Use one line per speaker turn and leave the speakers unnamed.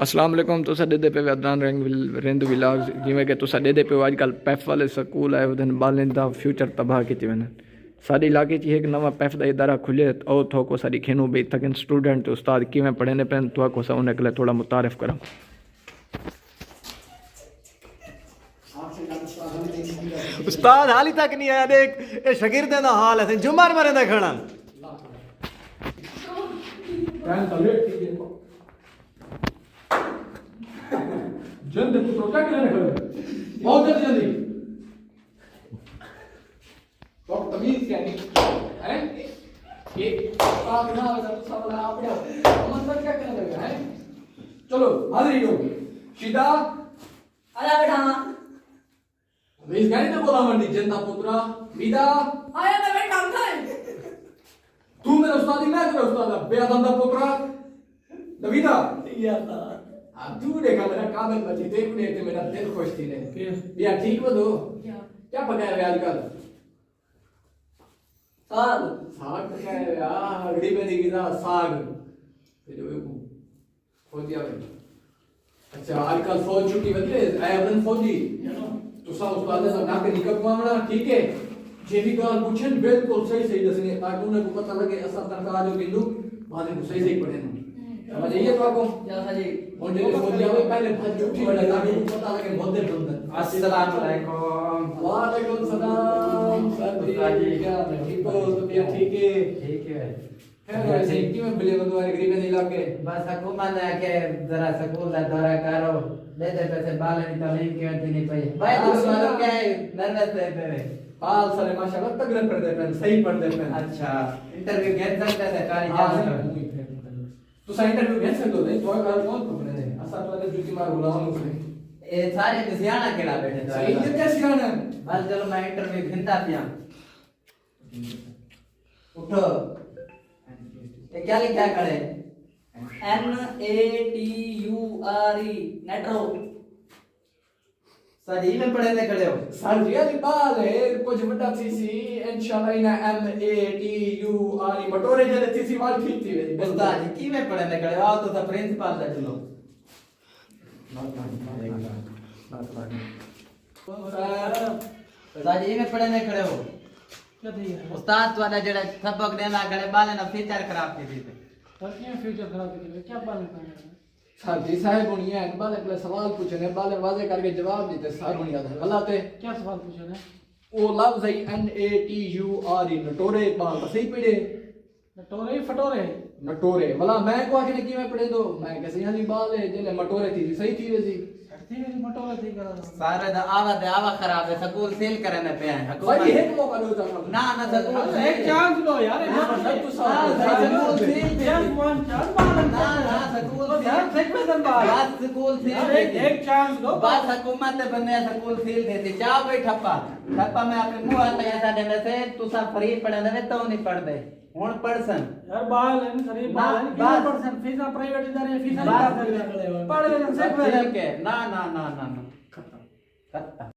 अस्सलाम वालेकुम। तुसा दे पे अदनान रिंद विलाग जिमें कि तुसा दे पे अजकल पैफ वाले स्कूल आए उधन बालें दा फ्यूचर तबाह की वन सारे इलाके च एक नवा पैफ का इदारा खुले और थो को सारी खेनू बे तक स्टूडेंट उस्ताद किवें पढ़ने पे तो को सा उन्हें के थोड़ा मुतारिफ करा।
उस्ताद हाली तक नहीं आया। देख ये शागिर्दे दा हाल है जुमर मरे दा खड़ा
जल्दी तो क्या करने खड़े बहुत जल्दी तो तमीज क्या नहीं है ये बात ना हो तो सब आप मंदिर क्या करने लगे हैं। चलो हाजिर हो सीधा
आजा बेटा
इस गाड़ी ने बोला मंडी जनता पुत्रा विदा
आया तो बेटा हम थे
तू मेरा उस्ताद ही मैं तेरा उस्ताद बेअदब पुत्रा नवीदा
या था
अब तू देखा मेरा काबिल बच्चे देख ले तो मेरा दिल खुश थी ने बिया ठीक बतो क्या पकाया है आजकल
साग
साग पकाया है यार अगड़ी में दी ना साग ये जो फौजी आ गए। अच्छा आजकल फौज छुट्टी बदले आयरन फौजी तो सा उस्ताद से ना के निकल मामला ठीक है जे भी गाल पूछन बिल्कुल सही सही दसने ताकि उन्हें को पता लगे असर तनखा जो बिंदु बाद में सही सही पढ़े समझ आइए तो आपको
जैसा जी
और जो फौजी आवे पहले भज उठी बड़ा ताकि पता लगे मुद्दे बंद।
अस्सलाम वालेकुम।
वालेकुम सलाम सर जी क्या ठीक हो तो क्या ठीक है खैर वैसे कि मैं बिले बंदवारे गरीब नहीं लाके
बस हुकूमत है कि जरा स्कूल का दौरा करो दे पैसे बाल की तालीम की होती नहीं पई भाई तुम मालूम क्या है नर्वस है तेरे
हाल सारे माशाल्लाह तगड़े पढ़ दे पेन सही पढ़ दे पेन।
अच्छा इंटरव्यू घेर सकते थे कारी जान
तो सा इंटरव्यू घेर सकते हो तो और कौन पकड़े ने असा तो लगे जुती मार बुलाओ मुझे
ए सारे सियाना केड़ा बैठे
सही है क्या सियाना
बस चलो मैं इंटरव्यू घिनता पिया उठो ये क्या लिखा खड़े
NATURE नेट्रो
सर जी में पढ़े थे खड़े हो
सर जी अली बाल है कुछ बड़ा सीसी इंशाल्लाह इना MATURE मटोरे जले सीसी वाल ठीक थी मेरी
उस्ताद जी की में पढ़े थे खड़े आओ तो प्रिंसिपल दा चलो उस्ताद जी में पढ़े थे खड़े हो उस्ताद वाला जेड़ा सबक देना गले बाले ना फ्यूचर खराब की थी
क्या फ्यूचर खराब कर क्या बाल करना
सर जी साहब बुनिया है बाले के सवाल पूछने बाले वाजे करके जवाब देते सर बुनिया था गलत है
क्या सवाल पूछना है
वो लफ्ज है NATURE नटोरे बाल तो सही पढ़े
टोरे फटोरे
नटोरे भला मैं को आखिर की मैं पढ़े दो मैं कैसे यहाँ बाल है जेले मटोरे थी सही थी वैसी
थी मेरी मटोरा थी करा
सारे दा आवा खराब है स्कूल सेल करने पे हैं
भाई एक मौका दो तो
ना स्कूल
एक चांस लो यार
सब तो
स्कूल सेल
यस वन चांस मारना
ना स्कूल
ध्यान से में दंबाल
बात स्कूल सेल
एक चांस लो
बात हुकूमत बने स्कूल सेल देती जाओ भाई ठप्पा में अपने मुंह हाथ ऐसा देने से तू सब फ्री पढ़ने दे तो नहीं पढ़ दे हुन पढ़सन
यार बाल है सरी बाल है कितना परसेंट फीसा प्राइवेट इधर फीसा नहीं कर सकते पढ़ ले से
ना खत्म